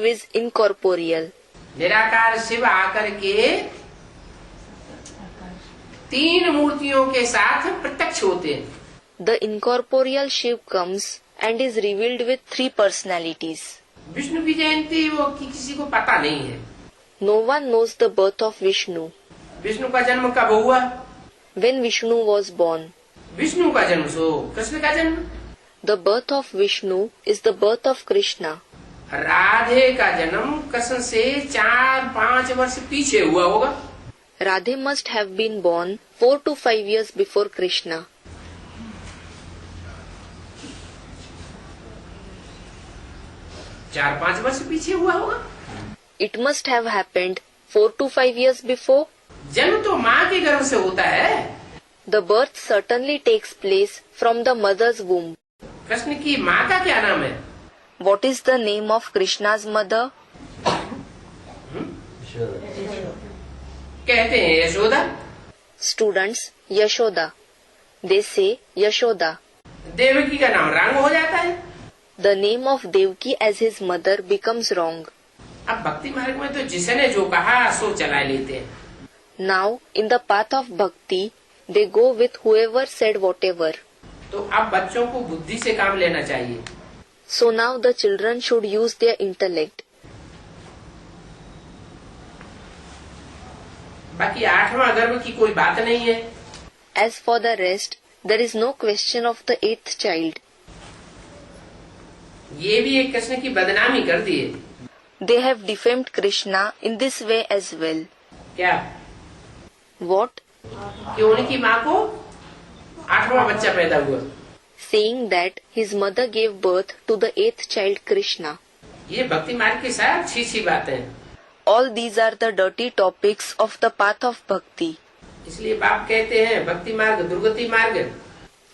is incorporeal. निराकार शिव आकर के 3 मूर्तियों के साथ प्रत्यक्ष होते हैं. The incorporeal Shiv comes and is revealed with 3 personalities. Vishnu की जयंती वो किसी को पता नहीं है. No one knows the birth of Vishnu. Vishnu का जन्म कब हुआ? When Vishnu was born. Vishnu का जन्म सो कृष्ण का जन्म. The birth of Vishnu is the birth of Krishna. Radhe का जन्म कृष्ण से 4-5 वर्ष पीछे हुआ होगा. Radhe must have been born 4 to 5 years before Krishna. 4-5 वर्ष पीछे हुआ होगा. It must have happened 4 to 5 years before. जन्म तो माँ के गर्भ से होता है. The birth certainly takes place from the mother's womb. Krishna की माँ का क्या नाम है? What is the name of Krishna's mother? कहते हैं Yashoda. Students, Yashoda. They say Yashoda. Devaki का नाम रंग हो जाता है. The name of Devaki as his mother becomes wrong. अब भक्ति मार्ग में तो जिसने जो कहा सो चला लेते हैं. Now, in the path of bhakti, they go with whoever said whatever. तो अब बच्चों को बुद्धि से काम लेना चाहिए. So now the children should use their intellect. बाकी 8वां गर्भ की कोई बात नहीं है. As for the rest, there is no question of the 8th child. ये भी एक कृष्ण की बदनामी कर दी है. They have defamed Krishna in this way as well. क्या? What? कि उनकी माँ को 8वां बच्चा पैदा हुआ. Saying that his mother gave birth to the 8th child Krishna. ये भक्ति मार्ग की सब अच्छी बातें हैं. All these are the dirty topics of the path of bhakti. इसलिए बाप कहते हैं भक्ति मार्ग दुर्गति मार्ग.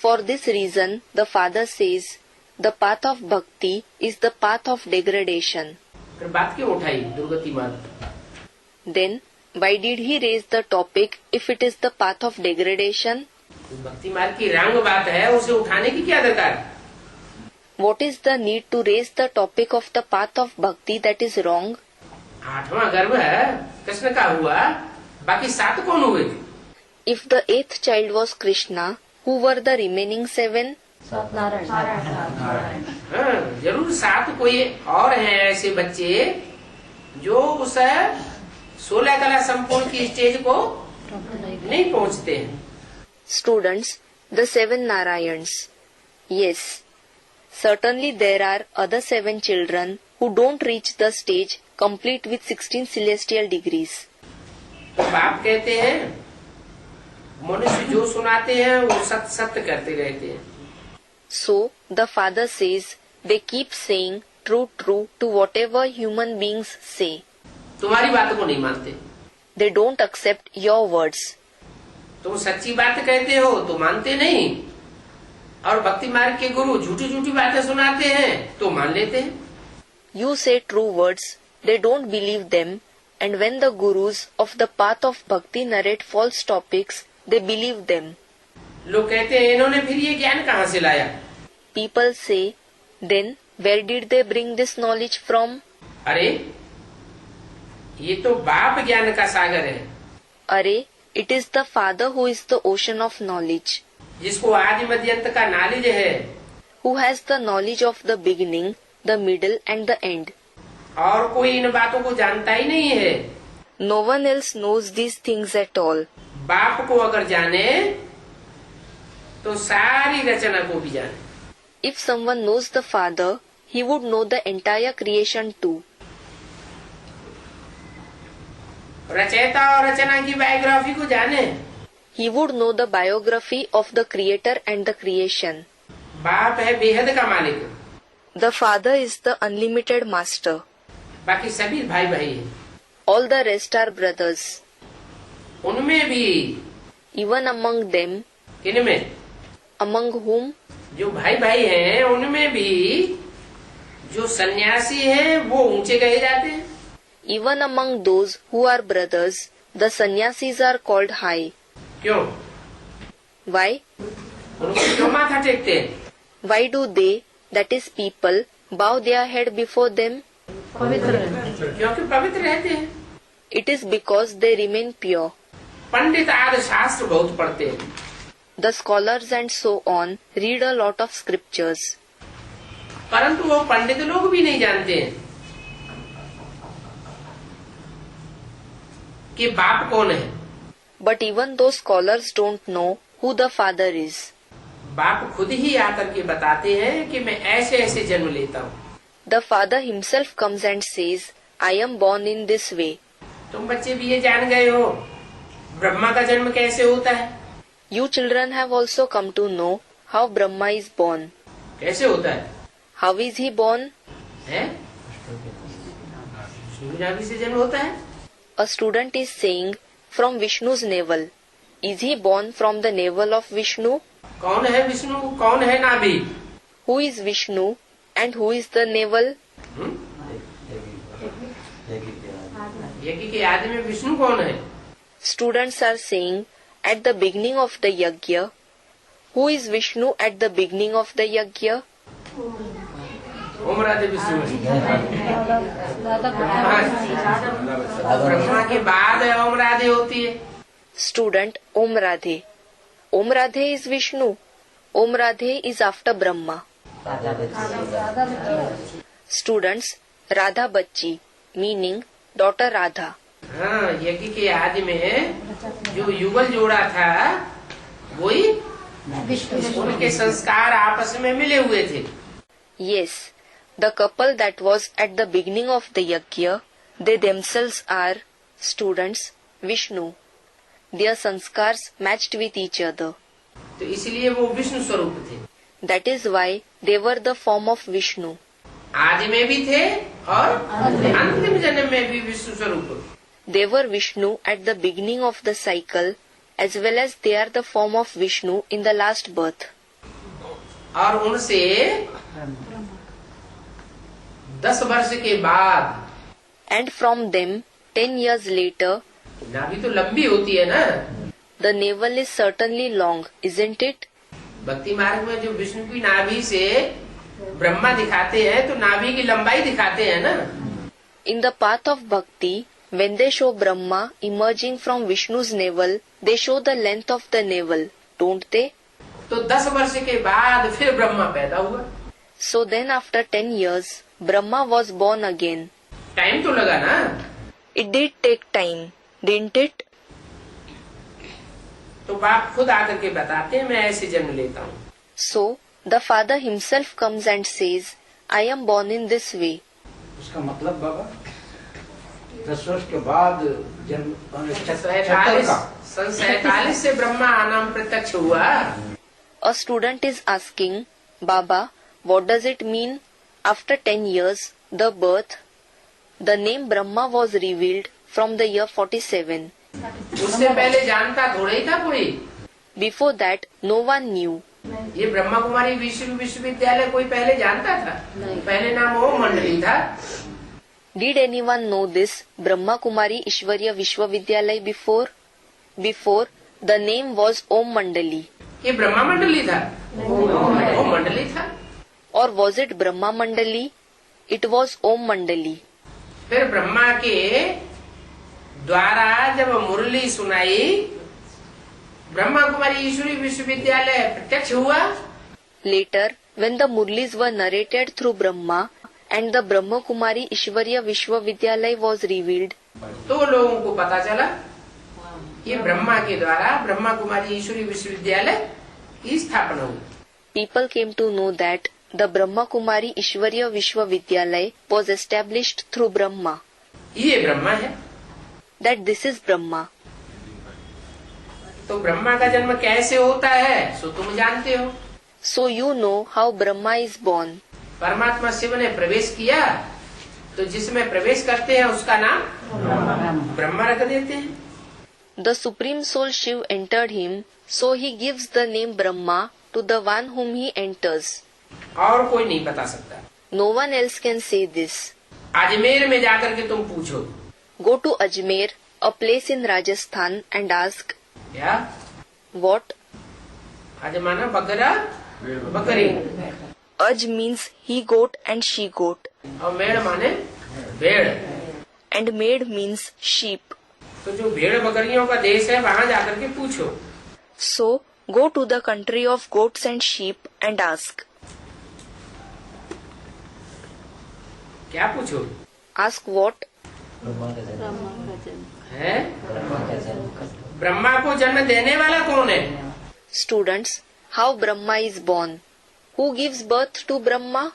For this reason, the father says, the path of bhakti is the path of degradation. फिर बात क्यों उठाई दुर्गति मार्ग? Then, why did he raise the topic if it is the path of degradation? भक्ति मार्ग की रंग बात है, उसे उठाने की क्या दरकार? What is the need to raise the topic of the path of bhakti that is wrong? 8वां गर्भ है कृष्ण का हुआ, बाकी 7 कौन हुए? If the 8th child was Krishna, who were the remaining 7? हाँ, जरूर 7 कोई और हैं ऐसे बच्चे जो उस 16 कला संपूर्ण की स्टेज को नहीं पहुंचते हैं. Students, the 7 Narayans. Yes, certainly there are other 7 children who don't reach the stage complete with 16 celestial degrees. तो बाप कहते हैं मनुष्य जो सुनाते हैं वो सत्य करते रहते हैं. So, the father says, they keep saying true to whatever human beings say. तुम्हारी बात को नहीं मानते. They don't accept your words. तुम सच्ची बात कहते हो तो मानते नहीं, और भक्ति मार्ग के गुरु झूठी बातें सुनाते हैं तो मान लेते हैं. You say true words, they don't believe them, and when the gurus of the path of bhakti narrate false topics, they believe them. लोग कहते हैं इन्होंने फिर ये ज्ञान कहाँ से लाया? People say, then where did they bring this knowledge from? अरे ये तो बाप ज्ञान का सागर है. अरे, it is the father who is the ocean of knowledge. जिसको आदि मध्य अंत का नॉलेज है. Who has the knowledge of the beginning, the middle and the end. और कोई इन बातों को जानता ही नहीं है. No one else knows these things at all. बाप को अगर जाने तो सारी रचना को भी जाने. If someone knows the father, he would know the entire creation too. रचयिता और रचना की बायोग्राफी को जाने. He would know the biography of the creator and the creation. बाप है बेहद का मालिक. The father is the unlimited master. बाकी सभी भाई भाई हैं. All the rest are brothers. उनमें भी. Even among them. किनमें? Among whom? जो भाई भाई हैं उनमें भी जो सन्यासी हैं वो ऊंचे कहे जाते हैं. Even among those who are brothers, the sannyasis are called high. क्यों? Why? उनको क्यों माथा टेकते हैं? Why do they, that is people, bow their head before them? क्योंकि पवित्र रहते हैं। It is because they remain pure. पंडित आदि शास्त्र बहुत पढ़ते हैं, The scholars and so on read a lot of scriptures. परंतु वो पंडित लोग भी नहीं जानते हैं कि बाप कौन है। But even those scholars don't know who the father is. बाप खुद ही आकर के बताते हैं कि मैं ऐसे ऐसे जन्म लेता हूँ। The father himself comes and says, I am born in this way. तुम बच्चे भी ये जान गए हो ब्रह्मा का जन्म कैसे होता है। You children have also come to know how Brahma is born. कैसे होता है? How is he born? है? सूर्यनाभि से जन्म होता है। A student is saying from Vishnu's navel. Is he born from the navel of Vishnu? कौन है विष्णु, कौन है नाभि? Who is Vishnu and who is the navel? यज्ञ के आदि में विष्णु कौन है? Students are saying at the beginning of the yajna. Who is Vishnu at the beginning of the yajna? ओम राधे विष्णु ब्रह्मा के बाद ओम राधे होती है। Student Om Radhe. Om Radhe is Vishnu. Om Radhe is after Brahma. Students Radha Bachchi, meaning daughter Radha. हाँ, यज्ञ के आदि में जो युगल जोड़ा था वही उनके संस्कार आपस में मिले हुए थे। Yes, the couple that was at the beginning of the yajna, they themselves are students Vishnu. Their sanskars matched with each other. तो इसलिए वो विष्णु स्वरूप थे। That is why they were the form of Vishnu. आदि में भी थे और अंतिम जन्म में भी विष्णु स्वरूप। They were Vishnu at the beginning of the cycle as well as they are the form of Vishnu in the last birth. और उनसे 10 वर्ष के बाद And from them 10 years later, नाभि तो लंबी होती है ना। the navel is certainly long, isn't it? भक्ति मार्ग में जो विष्णु की नाभि से ब्रह्मा दिखाते हैं तो नाभि की लंबाई दिखाते हैं ना। In the path of bhakti, when they show Brahma emerging from Vishnu's navel, they show the length of the navel, don't they? तो 10 वर्ष के बाद फिर ब्रह्मा पैदा हुआ। So then after 10 years, Brahma was born again. Time तो लगा ना। It did take time, didn't it? तो बाप खुद आकर के बताते हैं मैं ऐसे जन्म लेता हूँ। So the father himself comes and says, I am born in this way. उसका मतलब बाबा 10 वर्ष के बाद जन्म 47 से ब्रह्मा नाम प्रत्यक्ष हुआ। A student is asking, Baba, what does it mean? After 10 years, the birth, the name Brahma was revealed from the year 47. उससे पहले जानता थोड़ा ही था कोई। Before that, no one knew. ये ब्रह्मा कुमारी विश्वविद्यालय कोई पहले जानता था? पहले नाम ओम मंडली था। Did anyone know this Brahma Kumari Ishwarya Vishwavidyalaya before? Before, the name was Om Mandali. ये ब्रह्मा मंडली था। ओम मंडली था। Or was it Brahma Mandali? It was Om Mandali. फिर ब्रह्मा के द्वारा जब मुरली सुनाई ब्रह्मा कुमारी ईश्वरी विश्वविद्यालय प्रत्यक्ष हुआ। Later, when the Murlis were narrated through Brahma and the Brahma Kumari Ishwarya Vishwavidyalaya was revealed, तो लोगों को पता चला ये ब्रह्मा के द्वारा ब्रह्मा कुमारी ईश्वरी विश्वविद्यालय की स्थापना हुई। people came to know that the Brahma Kumari Ishwarya Vishwavidyalaya was established through Brahma, ये ब्रह्मा है। that this is Brahma. तो ब्रह्मा का जन्म कैसे होता है सो तुम जानते हो। So you know how Brahma is born. परमात्मा शिव ने प्रवेश किया तो जिसमें प्रवेश करते हैं उसका नाम ब्रह्मा रख देते हैं। The Supreme Soul Shiv entered him, so he gives the name Brahma to the one whom he enters. और कोई नहीं बता सकता। No one else can say this. Ajmer में जाकर के तुम पूछो। Go to Ajmer, a place in Rajasthan, and ask, क्या what? अजमाना बकरा बकरी Aj means he goat and she goat. और मेड़ माने भेड़। and maid means sheep. तो जो भेड़ बकरियों का देश है वहाँ जाकर के पूछो। So go to the country of goats and sheep and ask. क्या पूछो? Ask what? है ब्रह्मा को जन्म देने वाला कौन है? Students, how Brahma is born? Who gives birth to Brahma?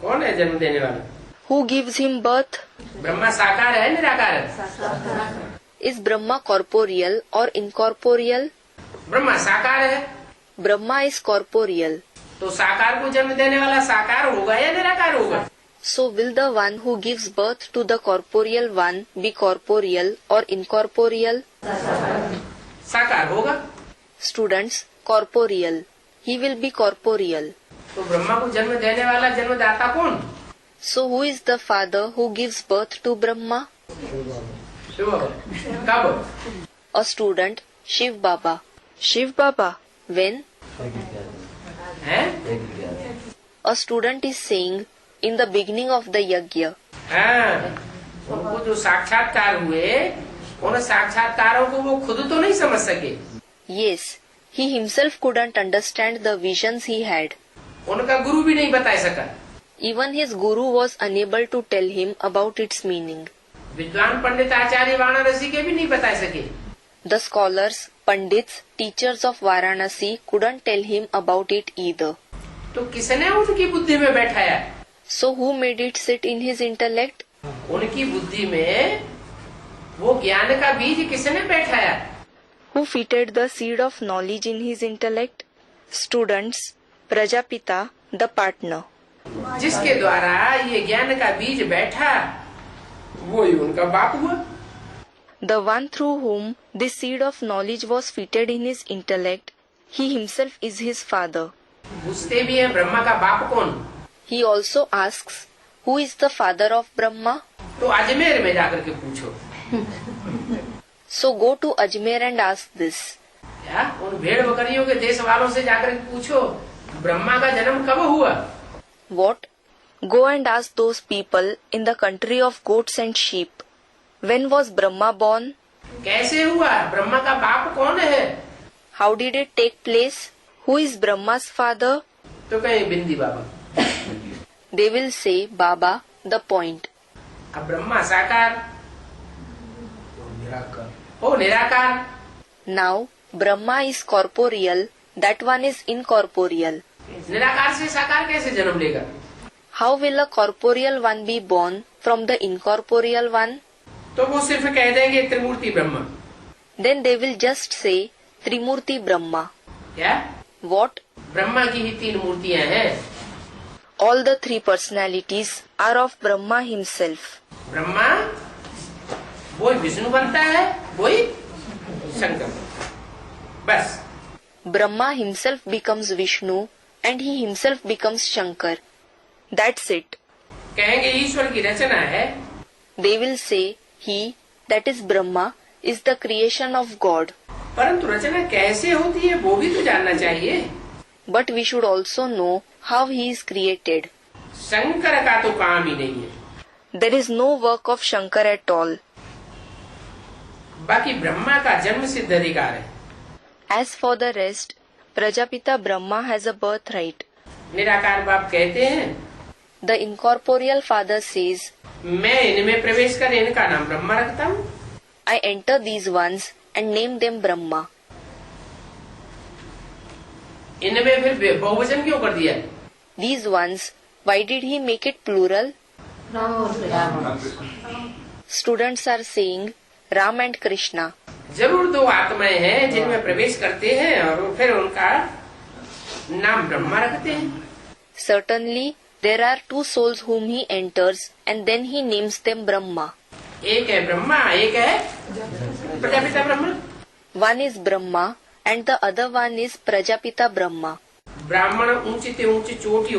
कौन है जन्म देने वाला? Who gives him birth? Brahma साकार है निराकार है? Is Brahma corporeal or incorporeal? Brahma साकार है। Brahma is corporeal. तो साकार को जन्म देने वाला साकार होगा या निराकार होगा? So will the one who gives birth to the corporeal one be corporeal or incorporeal? साकार होगा। Students, corporeal. He will be corporeal. तो ब्रह्मा को जन्म देने वाला जन्मदाता कौन? So who is the father who gives birth to Brahma? Shiv बाबा। कब? A student, Shiv Baba. Shiv Baba, when? है? A student is saying, in the beginning of the yajna. हाँ, उनको जो साक्षात्कार हुए उन साक्षात्कारों को वो खुद तो नहीं समझ सके। Yes, he himself couldn't understand the visions he had. उनका गुरु भी नहीं बता सका। Even his guru was unable to tell him about its meaning. विद्वान पंडित आचार्य वाराणसी के भी नहीं बता सके। The scholars, pandits, teachers of Varanasi couldn't tell him about it either. तो किसने उनकी बुद्धि में बैठाया? So who made it sit in his intellect? उनकी बुद्धि में वो ज्ञान का बीज किसने बैठाया? Who fitted the seed of knowledge in his intellect? Students, Prajapita, the partner. जिसके द्वारा ये ज्ञान का बीज बैठा वो ही उनका बाप हुआ। The one through whom this seed of knowledge was fitted in his intellect, he himself is his father. पूछते भी है ब्रह्मा का बाप कौन? He also asks, who is the father of Brahma? तो अजमेर में जाकर के पूछो। So go to Ajmer and ask this. क्या उन भेड़ बकरियों के देश वालों से जाकर के पूछो ब्रह्मा का जन्म कब हुआ? What? Go and ask those people in the country of goats and sheep. When was Brahma born? कैसे हुआ? ब्रह्मा का बाप कौन है? How did it take place? Who is Brahma's father? तो कहीं बिंदी बाबा। They will say Baba, the point. अब ब्रह्मा साकार हो निराकार। Now Brahma is corporeal, that one is incorporeal. निराकार से साकार कैसे जन्म लेगा? How will a corporeal one be born from the incorporeal one? तो वो सिर्फ कह देंगे त्रिमूर्ति Brahma. Then they will just say Trimurti Brahma. क्या? What? ब्रह्मा की ही तीन मूर्तियां हैं। All the three personalities are of Brahma himself. Brahma वही विष्णु बनता है, वही शंकर। बस Brahma himself becomes Vishnu and he himself becomes Shankar. That's it. कहेंगे ईश्वर की रचना है। They will say he, that is Brahma, is the creation of God. परंतु रचना कैसे होती है वो भी तो जानना चाहिए। But we should also know how he is created. Shankar का तो काम ही नहीं है। There is no work of Shankar at all. बाकी ब्रह्मा का जन्म सिद्ध अधिकार है। As for the rest, Prajapita Brahma has a birthright. निराकार बाप कहते हैं The incorporeal father says, मैं इनमें प्रवेश कर इनका नाम ब्रह्मा रखता हूँ। I enter these ones and name them Brahma. इनमें फिर बहुवचन क्यों कर दिया? These ones, why did he make it plural? Students are saying Ram and Krishna. जरूर दो आत्माएं हैं जिनमें प्रवेश करते हैं और फिर उनका नाम ब्रह्मा रखते हैं। Certainly, there are two souls whom he enters and then he names them Brahma. एक है ब्रह्मा, एक है Prajapita Brahma. One is Brahma and the other one is Prajapita Brahma. ब्राह्मण ऊंची ते ऊंची चोटी